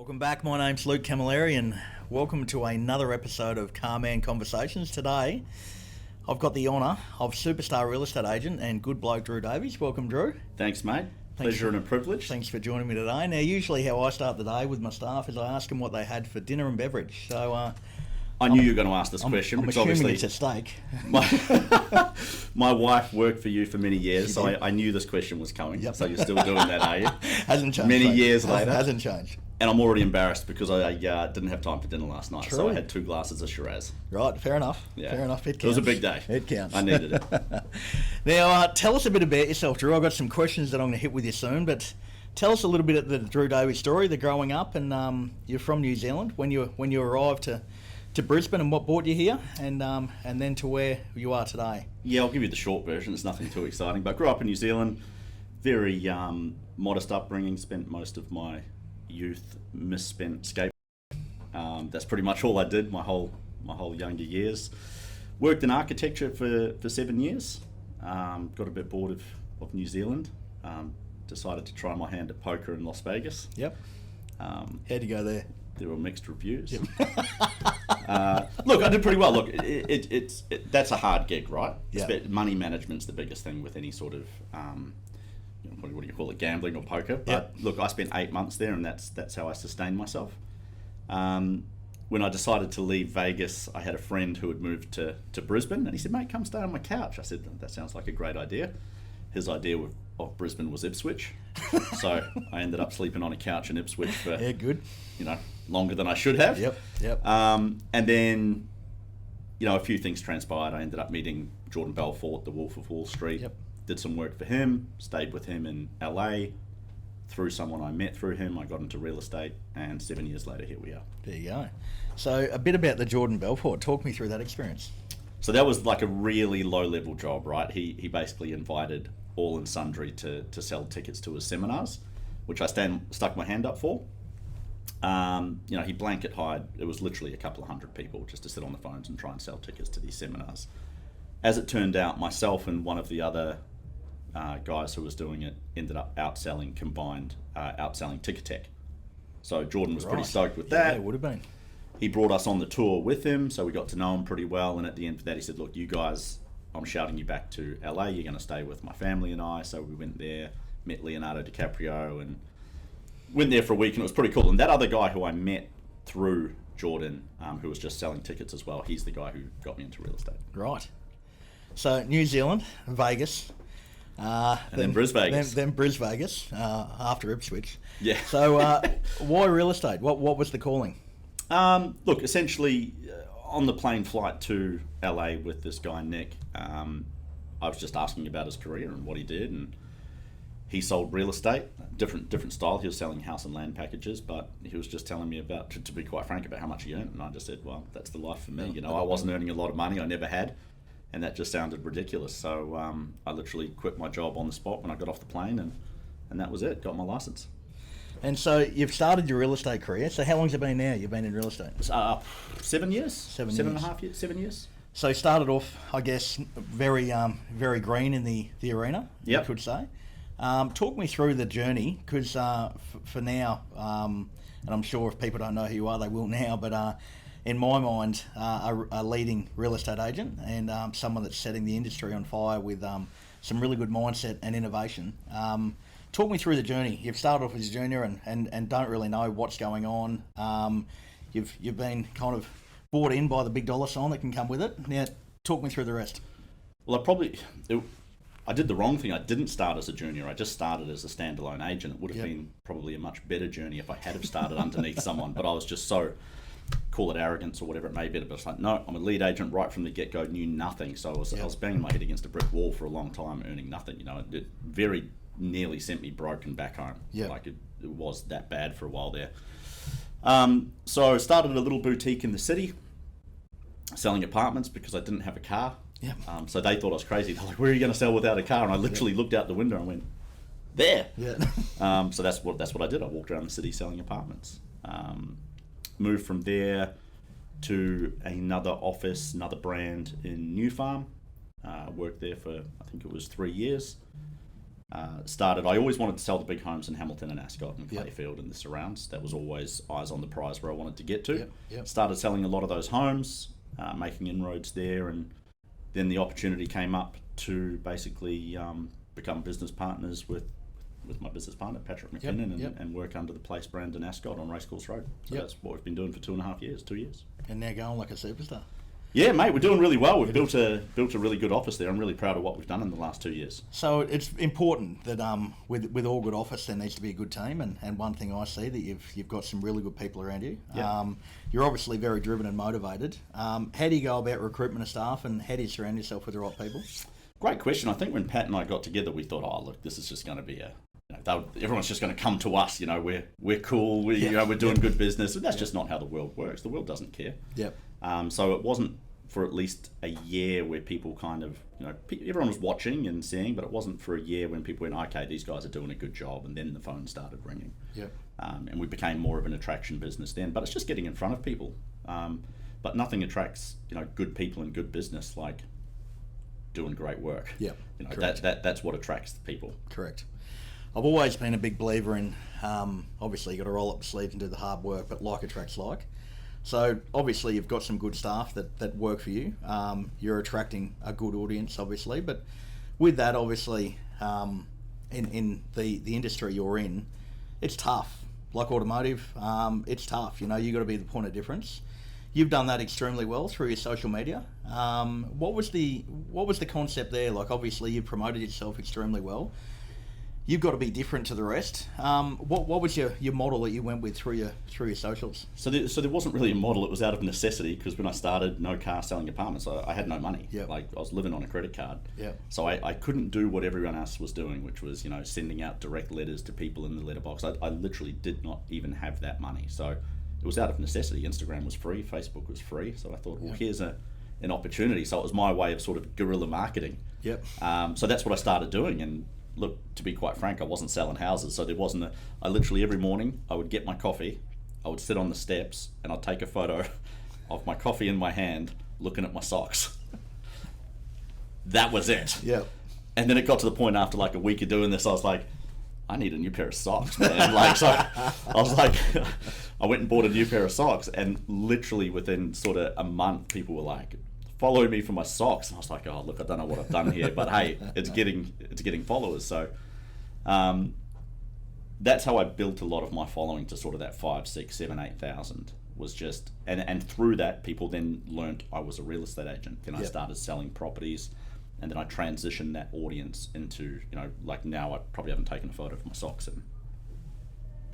Welcome back. My name's Luke Camilleri and welcome to another episode of Carman Conversations. Today, I've got the honour of superstar real estate agent and good bloke Drew Davies. Welcome, Drew. Thanks, mate. Pleasure and a privilege. Thanks for joining me today. Now, usually how I start the day with my staff is I ask them what they had for dinner and beverage. So, I knew you were going to ask this question. I'm because assuming obviously it's a steak. my wife worked for you for many years, so I knew this question was coming. Yep. So you're still doing that, are you? Hasn't changed. Many mate. years later. Hasn't changed. And I'm already embarrassed because I didn't have time for dinner last night, so True. I had 2 glasses of Shiraz. Right, fair enough. Yeah. Fair enough. It counts. It was a big day. It counts. I needed it. Now, tell us a bit about yourself, Drew. I've got some questions that I'm going to hit with you soon, but tell us a little bit of the Drew Davies story, the growing up, and you're from New Zealand. When you arrived to Brisbane and what brought you here, and then to where you are today. Yeah, I'll give you the short version. It's nothing too exciting, but grew up in New Zealand. Very modest upbringing. Spent most of my youth misspent skateboarding. That's pretty much all I did my whole younger years. Worked in architecture for 7 years. Got a bit bored of New Zealand. Decided to try my hand at poker in Las Vegas. Yep. How'd you go there? There were mixed reviews. Yep. Look, I did pretty well. Look, that's a hard gig, right? Yeah. Money management's the biggest thing with any sort of what do you call it, gambling or poker. But look, I spent 8 months there, and that's how I sustained myself. When I decided to leave Vegas, I had a friend who had moved to Brisbane, and he said, "Mate, come stay on my couch." I said, "That sounds like a great idea." His idea of Brisbane was Ipswich, so I ended up sleeping on a couch in Ipswich for good. Longer than I should have. Yep. And then, a few things transpired. I ended up meeting Jordan Belfort, the Wolf of Wall Street. Yep. Did some work for him, stayed with him in LA. Through someone I met through him, I got into real estate, and 7 years later, here we are. There you go. So a bit about the Jordan Belfort. Talk me through that experience. So that was like a really low-level job, right? He basically invited all and sundry to sell tickets to his seminars, which I stuck my hand up for. He blanket hired, it was literally a couple of hundred people just to sit on the phones and try and sell tickets to these seminars. As it turned out, myself and one of the other guys who was doing it ended up outselling Ticketek. So Jordan was pretty stoked with that. Yeah, it would have been. He brought us on the tour with him, so we got to know him pretty well, and at the end of that he said, "Look, you guys, I'm shouting you back to LA, you're going to stay with my family and I." So we went there, met Leonardo DiCaprio, and went there for a week, and it was pretty cool. And that other guy who I met through Jordan, who was just selling tickets as well, he's the guy who got me into real estate. Right. So New Zealand, Vegas, then Bris Vegas. Then Bris Vegas, after Ipswich. Yeah. So why real estate? What was the calling? Look, essentially, on the plane flight to LA with this guy Nick, I was just asking about his career and what he did, and he sold real estate, different style. He was selling house and land packages, but he was just telling me about, to be quite frank, about how much he earned, and I just said, well, that's the life for me. I wasn't earning a lot of money, I never had, and that just sounded ridiculous. So I literally quit my job on the spot when I got off the plane, and that was it. Got my license. And so you've started your real estate career. So how long's it been now? You've been in real estate? 7 years. 7 and years. a half years. 7 years. So started off, I guess, very green in the arena, you could say. Talk me through the journey, because for now, and I'm sure if people don't know who you are, they will now, but in my mind, a leading real estate agent and someone that's setting the industry on fire with some really good mindset and innovation. Talk me through the journey. You've started off as a junior and don't really know what's going on. You've been kind of bought in by the big dollar sign that can come with it. Now, talk me through the rest. Well, I did the wrong thing. I didn't start as a junior. I just started as a standalone agent. It would have been probably a much better journey if I had have started underneath someone, but I was just so, call it arrogance or whatever it may be, but it's like, no, I'm a lead agent right from the get-go, knew nothing. So I was banging my head against a brick wall for a long time, earning nothing. It very nearly sent me broken back home. Like it was that bad for a while there. So I started a little boutique in the city, selling apartments because I didn't have a car. So they thought I was crazy. They're like, "Where are you going to sell without a car?" And I literally looked out the window and went, "There." So that's what I did. I walked around the city selling apartments. Moved from there to another office, another brand in New Farm. Worked there for, I think it was 3 years. Started. I always wanted to sell the big homes in Hamilton and Ascot and Clayfield and the surrounds. That was always eyes on the prize where I wanted to get to. Started selling a lot of those homes, making inroads there, and then the opportunity came up to basically become business partners with my business partner Patrick McKinnon and work under the Place brand in Ascot on Racecourse Road. So that's what we've been doing for 2.5 years, 2 years. And now going like a superstar. Yeah, mate, we're doing really well. We've built a really good office there. I'm really proud of what we've done in the last 2 years. So it's important that with all good office there needs to be a good team, and one thing I see that you've got some really good people around you. You're obviously very driven and motivated. How do you go about recruitment of staff, and how do you surround yourself with the right people? Great question. I think when Pat and I got together, we thought, oh look, this is just going to be everyone's just going to come to us. We're cool. We're doing good business. And that's just not how the world works. The world doesn't care. So it wasn't for at least a year where people kind of, everyone was watching and seeing, but it wasn't for a year when people went, okay, these guys are doing a good job, and then the phone started ringing. And we became more of an attraction business then. But it's just getting in front of people. But nothing attracts, good people and good business like doing great work. That's what attracts the people. Correct. I've always been a big believer in, obviously, you've got to roll up the sleeves and do the hard work, but like attracts like. So obviously you've got some good staff that work for you. You're attracting a good audience, obviously, but with that, obviously, in the industry you're in, it's tough. Like automotive, it's tough. You got to be the point of difference. You've done that extremely well through your social media. What was the concept there? Like, obviously you've promoted yourself extremely well. You've got to be different to the rest. What was your model that you went with through your socials? So there wasn't really a model. It was out of necessity, because when I started, no car selling apartments, I had no money. Like, I was living on a credit card. So I couldn't do what everyone else was doing, which was sending out direct letters to people in the letterbox. I literally did not even have that money. So it was out of necessity. Instagram was free, Facebook was free. So I thought, well, here's an opportunity. So it was my way of sort of guerrilla marketing. So that's what I started doing. And look, to be quite frank, I wasn't selling houses, so there wasn't I literally every morning I would get my coffee, I would sit on the steps, and I'd take a photo of my coffee in my hand looking at my socks. That was it. And then it got to the point after like a week of doing this, I was like, I need a new pair of socks, man. So I was like, I went and bought a new pair of socks, and literally within sort of a month, people were like, follow me for my socks. And I was like, oh look, I don't know what I've done here, but hey, it's getting followers. So that's how I built a lot of my following to sort of that 5, 6, 7, 8,000 was just, and through that people then learnt I was a real estate agent. Then I started selling properties, and then I transitioned that audience into, like now I probably haven't taken a photo of my socks in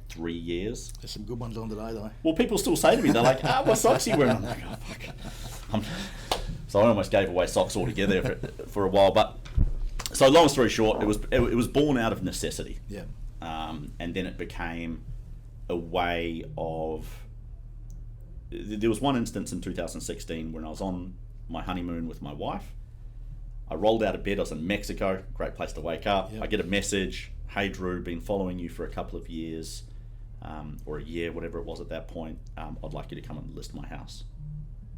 3 years. There's some good ones on today though. Well, people still say to me, they're like, what socks are you wearing? I'm like, oh fuck. So I almost gave away socks altogether for a while. But so long story short, it was born out of necessity. And then it became a way of. There was one instance in 2016 when I was on my honeymoon with my wife. I rolled out of bed. I was in Mexico. Great place to wake up. I get a message. Hey Drew, been following you for a couple of years, or a year, whatever it was at that point. I'd like you to come and list my house.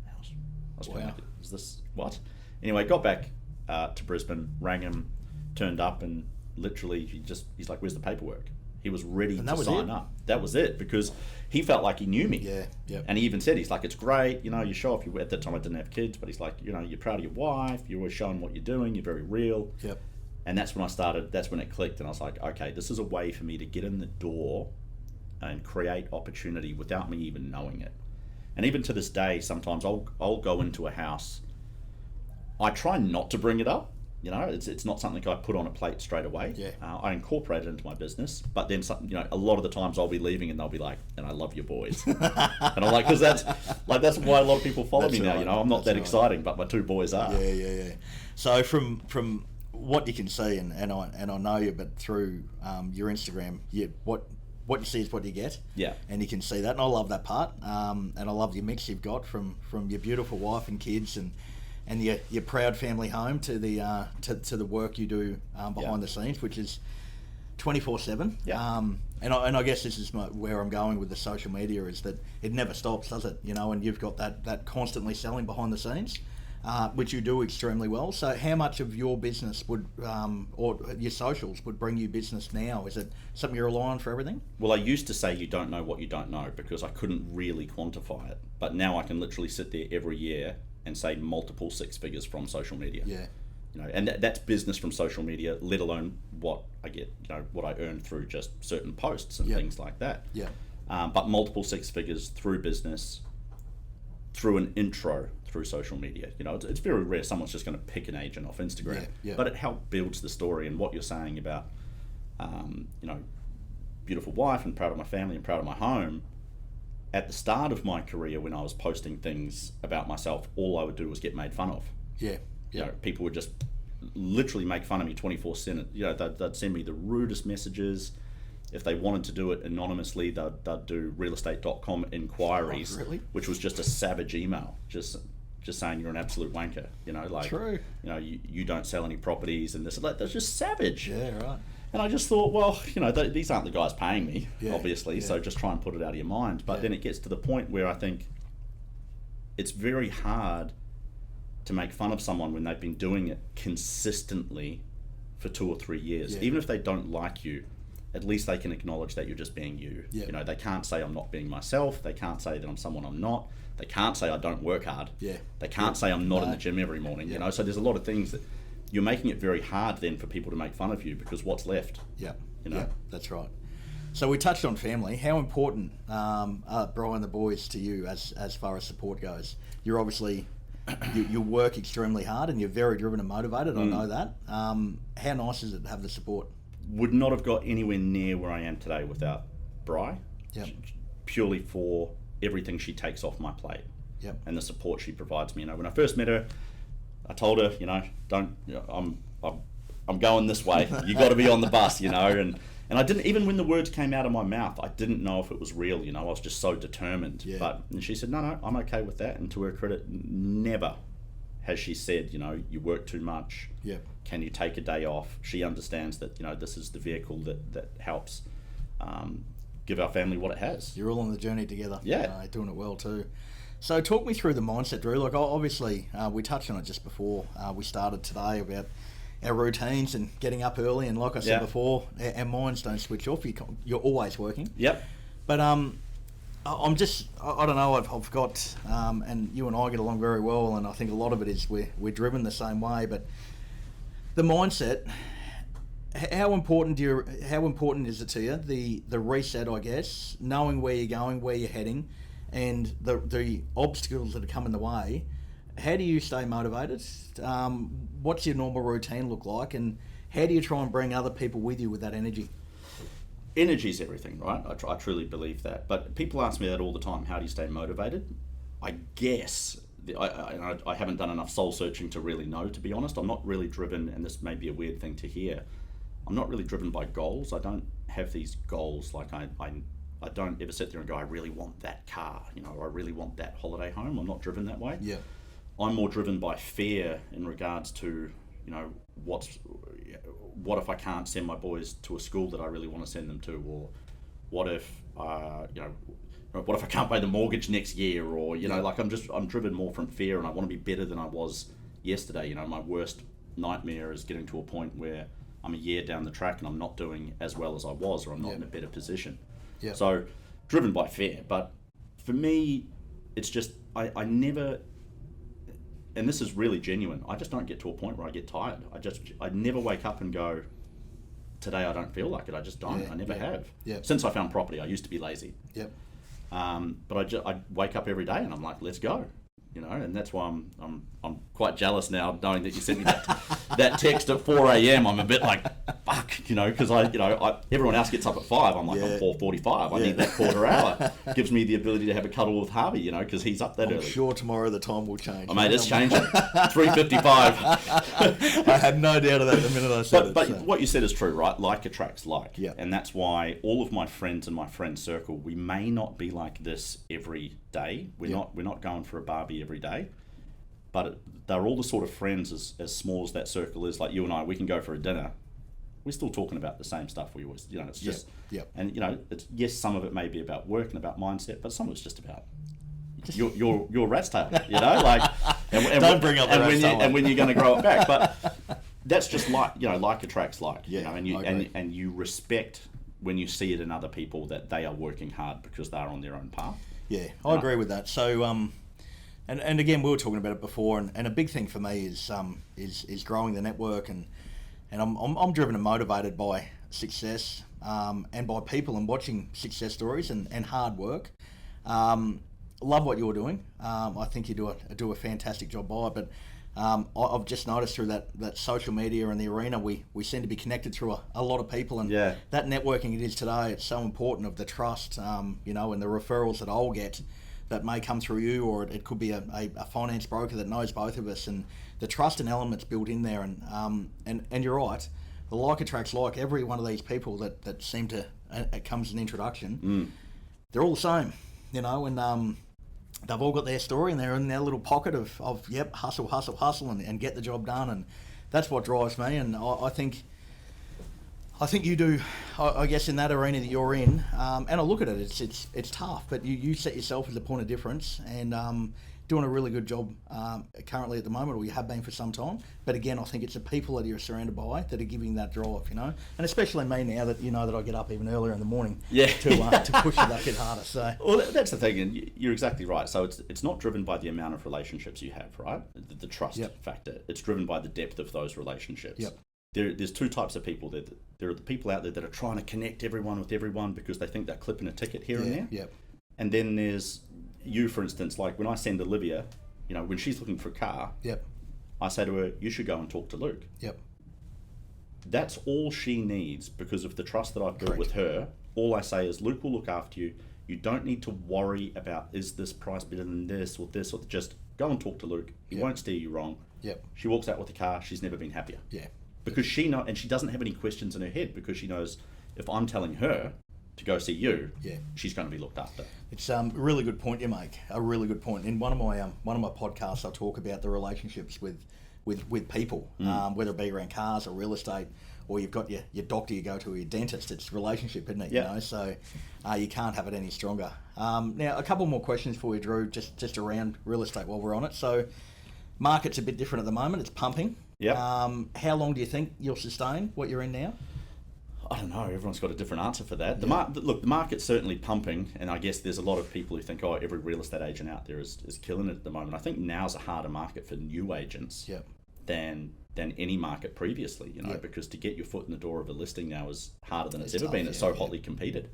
I was going, like, is this what? Anyway, got back to Brisbane, rang him, turned up, and literally he's like, where's the paperwork? He was ready to sign up. That was it, because he felt like he knew me. And he even said, he's like, it's great, you show off at that time I didn't have kids, but he's like, you're proud of your wife, you're always showing what you're doing, you're very real. And that's when that's when it clicked, and I was like, okay, this is a way for me to get in the door and create opportunity without me even knowing it. And even to this day, sometimes I'll go into a house. I try not to bring it up. It's not something I put on a plate straight away. I incorporate it into my business, but then a lot of the times I'll be leaving and they'll be like, "And I love your boys," and I'm like, because that's why a lot of people follow me now. I'm not that exciting, but my 2 boys are. So from what you can see, and I know you, but through your Instagram, what you see is what you get. And you can see that, and I love that part. And I love your mix you've got from your beautiful wife and kids, and your proud family home to the work you do behind the scenes, which is 24/7. And I guess this is where I'm going with the social media, is that it never stops, does it? And you've got that constantly selling behind the scenes. which you do extremely well. So how much of your business would, or your socials would bring you business now? Is it something you rely on for everything? Well, I used to say you don't know what you don't know because I couldn't really quantify it. But now I can literally sit there every year and say multiple six figures from social media. Yeah. And that's business from social media, let alone what I get, what I earn through just certain posts and things like that. Yeah. But multiple six figures through business, through an intro, through social media. It's very rare someone's just going to pick an agent off Instagram. Yeah. But it helps builds the story, and what you're saying about, beautiful wife and proud of my family and proud of my home. At the start of my career, when I was posting things about myself, all I would do was get made fun of. Yeah. People would just literally make fun of me 24/7. They'd send me the rudest messages. If they wanted to do it anonymously, they'd do realestate.com inquiries, which was just a savage email, just saying you're an absolute wanker. True. You don't sell any properties and this and that. That's just savage. Yeah, right. And I just thought, well, these aren't the guys paying me, obviously. So just try and put it out of your mind. But then it gets to the point where I think it's very hard to make fun of someone when they've been doing it consistently for 2 or 3 years. Even if they don't like you, at least they can acknowledge that you're just being you. They can't say I'm not being myself. They can't say that I'm someone I'm not. They can't say I don't work hard. They can't say I'm not in the gym every morning. So there's a lot of things that you're making it very hard then for people to make fun of you, because what's left? Yeah, that's right. So we touched on family. How important are Brian and the boys to you as far as support goes? You're obviously you work extremely hard and you're very driven and motivated. I know that. How nice is it to have the support? Would not have got anywhere near where I am today without Bri. Purely for everything she takes off my plate. And the support she provides me. When I first met her, I told her, I'm going this way. You got to be on the bus, and I didn't, even when the words came out of my mouth, I didn't know if it was real. I was just so determined. And she said, no, I'm okay with that. And to her credit, never has she said, you work too much. Can you take a day off? She understands that, this is the vehicle that helps give our family what it has. You're all on the journey together. Doing it well too. So talk me through the mindset, Drew. Like, obviously, we touched on it just before we started today about our routines and getting up early. And like I said before, our minds don't switch off. You're always working. But I'm just, I don't know, I've got, and you and I get along very well, and I think a lot of it is we're driven the same way. But the mindset, how important is it to you? The reset, I guess, knowing where you're going, where you're heading, and the obstacles that are coming the way. How do you stay motivated? What's your normal routine look like, and how do you try and bring other people with you with that energy? Energy is everything, right? I truly believe that. But people ask me that all the time. How do you stay motivated? I guess I haven't done enough soul searching to really know, to be honest. I'm not really driven, and this may be a weird thing to hear, I'm not really driven by goals. I don't have these goals like I don't ever sit there and go, I really want that car, or I really want that holiday home. I'm not driven that way. I'm more driven by fear in regards to, what if I can't send my boys to a school that I really want to send them to, or what if what if I can't pay the mortgage next year, or I'm driven more from fear, and I want to be better than I was yesterday. My worst nightmare is getting to a point where I'm a year down the track and I'm not doing as well as I was, or I'm not in a better position. So driven by fear. But for me, it's just I never, and this is really genuine, I just don't get to a point where I get tired. I never wake up and go, today I don't feel like it. I just don't. I never have. Since I found property, I used to be lazy. But I wake up every day and I'm like, let's go. And that's why I'm quite jealous now, knowing that you sent me that text at 4 a.m. I'm a bit like, fuck, because everyone else gets up at 5. I'm like, I'm 4:45. I need that quarter hour. Gives me the ability to have a cuddle with Harvey, because he's up that early. I'm sure tomorrow the time will change. Oh, mate, it's changing. 3:55. I had no doubt of that the minute I said it. But what you said is true, right? Like attracts like. And that's why all of my friends in my friend circle, we may not be like this every day. We're not going for a barbie every day, but they're all the sort of friends, as small as that circle is. Like you and I, we can go for a dinner, we're still talking about the same stuff we always, it's just and it's, yes, some of it may be about work and about mindset, but some of it's just about your rat's tail, you know, like, Don't bring up the rat's tail. And when you're going to grow it back, but that's just like, you know, like attracts like, Yeah, you know, and you respect when you see it in other people that they are working hard because they're on their own path. Yeah, I agree with that. So, and again, we were talking about it before, and a big thing for me is growing the network, and I'm driven and motivated by success, and by people and watching success stories and hard work. Love what you're doing. I think you do a fantastic job by it, but I've just noticed through that social media and the arena, we seem to be connected through a lot of people, and that networking it is today, it's so important, of the trust, you know, and the referrals that I'll get that may come through you, or it could be a finance broker that knows both of us, and the trust and elements built in there, and you're right, the like attracts like. Every one of these people that seem to, it comes an introduction, they're all the same, you know, and they've all got their story, and they're in their little pocket of hustle, and get the job done, and that's what drives me. And I think you do, I guess, in that arena that you're in, and I look at it, it's tough, but you set yourself as a point of difference, and doing a really good job currently at the moment, or you have been for some time. But again, I think it's the people that you're surrounded by that are giving that drive, you know, and especially me now that you know that I get up even earlier in the morning to push it that bit harder. So well, that's the thing, and you're exactly right. So it's not driven by the amount of relationships you have, right? The trust factor. It's driven by the depth of those relationships. Yep. There's two types of people. There are the people out there that are trying to connect everyone with everyone because they think they're clipping a ticket here and there. Yep. And then there's you, for instance, like when I send Olivia, you know, when she's looking for a car, I say to her, you should go and talk to Luke. That's all she needs because of the trust that I've built with her. All I say is, Luke will look after you. You don't need to worry about, is this price better than this, or just go and talk to Luke. He won't steer you wrong. She walks out with the car. She's never been happier. Because she and she doesn't have any questions in her head, because she knows if I'm telling her to go see you, she's going to be looked after. It's a really good point you make. A really good point. In one of my podcasts, I talk about the relationships with people, whether it be around cars or real estate, or you've got your doctor you go to, or your dentist. It's relationship, isn't it? You know, so you can't have it any stronger. Now, a couple more questions for you, Drew, just around real estate while we're on it. So, market's a bit different at the moment. It's pumping. How long do you think you'll sustain what you're in now? I don't know. Everyone's got a different answer for that. Look, the market's certainly pumping, and I guess there's a lot of people who think, oh, every real estate agent out there is killing it at the moment. I think now's a harder market for new agents than any market previously, you know, because to get your foot in the door of a listing now is harder than it's ever been. It's so hotly competed.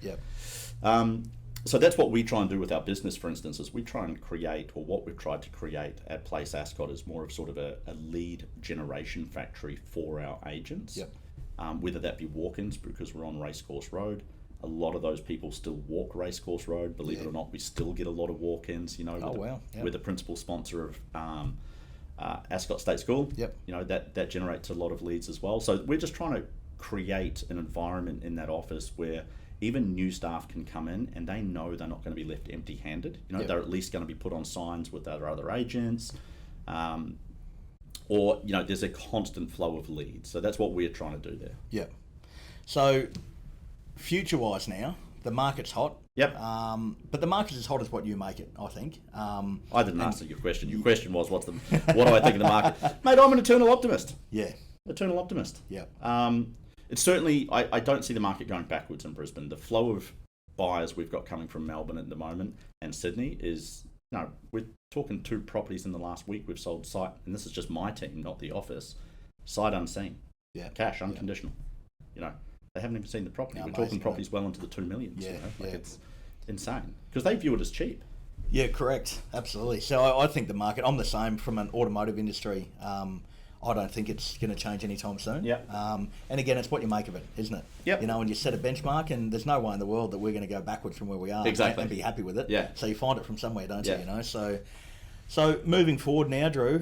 So that's what we try and do with our business, for instance, is we try and create, or what we've tried to create at Place Ascot is more of sort of a lead generation factory for our agents. Whether that be walk-ins, because we're on Racecourse Road. A lot of those people still walk Racecourse Road. Believe it or not, we still get a lot of walk-ins. You know, we're the principal sponsor of Ascot State School. You know, that generates a lot of leads as well. So we're just trying to create an environment in that office where even new staff can come in and they know they're not going to be left empty-handed. You know, they're at least going to be put on signs with other agents. Or, you know, there's a constant flow of leads. So that's what we're trying to do there. So, future-wise now, the market's hot. But the market's as hot as what you make it, I think. I didn't answer your question. Your question was, what do I think of the market? Mate, I'm an eternal optimist. Eternal optimist. It's certainly, I don't see the market going backwards in Brisbane. The flow of buyers we've got coming from Melbourne at the moment and Sydney is, no, we're talking 2 properties in the last week we've sold sight, and this is just my team, not the office, sight unseen. Cash, unconditional. You know, they haven't even seen the property. We're talking properties well into the 2 millions. You know? It's insane because they view it as cheap. Correct. Absolutely. So I think the market, I'm the same from an automotive industry. I don't think it's going to change anytime soon. And again, it's what you make of it, isn't it? You know, and you set a benchmark, and there's no way in the world that we're going to go backwards from where we are and be happy with it. So you find it from somewhere, don't you? You know, so moving forward now, Drew,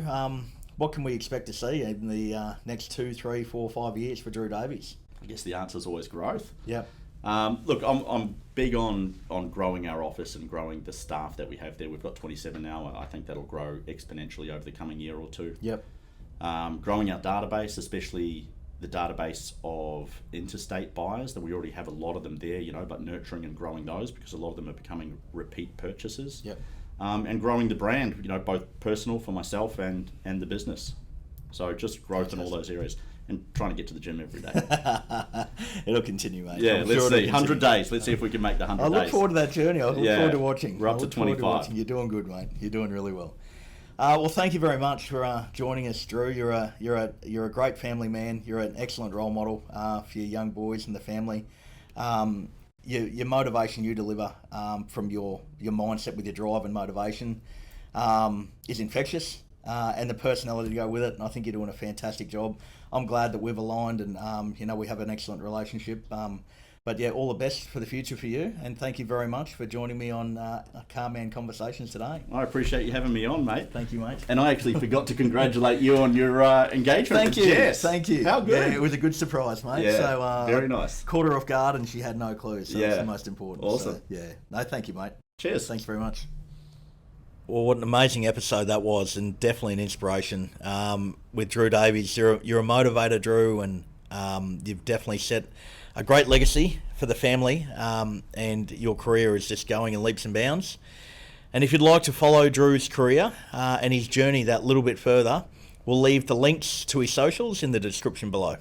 what can we expect to see in the next 2, 3, 4, 5 years for Drew Davies? I guess the answer is always growth. Look, I'm big on growing our office and growing the staff that we have there. We've got 27 now. I think that'll grow exponentially over the coming year or two. Growing our database, especially the database of interstate buyers, that we already have a lot of them there, you know, but nurturing and growing those because a lot of them are becoming repeat purchases. and growing the brand, both personal for myself and the business. So just growth in all those areas, and trying to get to the gym every day. It'll continue, mate. Yeah, let's see. 100 days. Let's see if we can make the 100 days. I look forward to that journey. I look forward to watching. We're up to 25. You're doing good, mate. You're doing really well. Well, thank you very much for joining us, Drew. You're a great family man. You're an excellent role model for your young boys and the family. Your motivation you deliver from your mindset with your drive and motivation is infectious, and the personality to go with it. And I think you're doing a fantastic job. I'm glad that we've aligned, and we have an excellent relationship. But yeah, all the best for the future for you, and thank you very much for joining me on Car Man Conversations today. I appreciate you having me on, mate. Thank you, mate. And I actually forgot to congratulate you on your engagement. Thank you. Jess. Thank you. How good? Yeah, it was a good surprise, mate. Yeah, so, very nice. Caught her off guard, and she had no clue. So that's the most important. Awesome. So, yeah. No, thank you, mate. Cheers. Thanks very much. Well, what an amazing episode that was, and definitely an inspiration. With Drew Davies, you're a motivator, Drew, and you've definitely set a great legacy for the family, and your career is just going in leaps and bounds. And if you'd like to follow Drew's career and his journey that little bit further, we'll leave the links to his socials in the description below.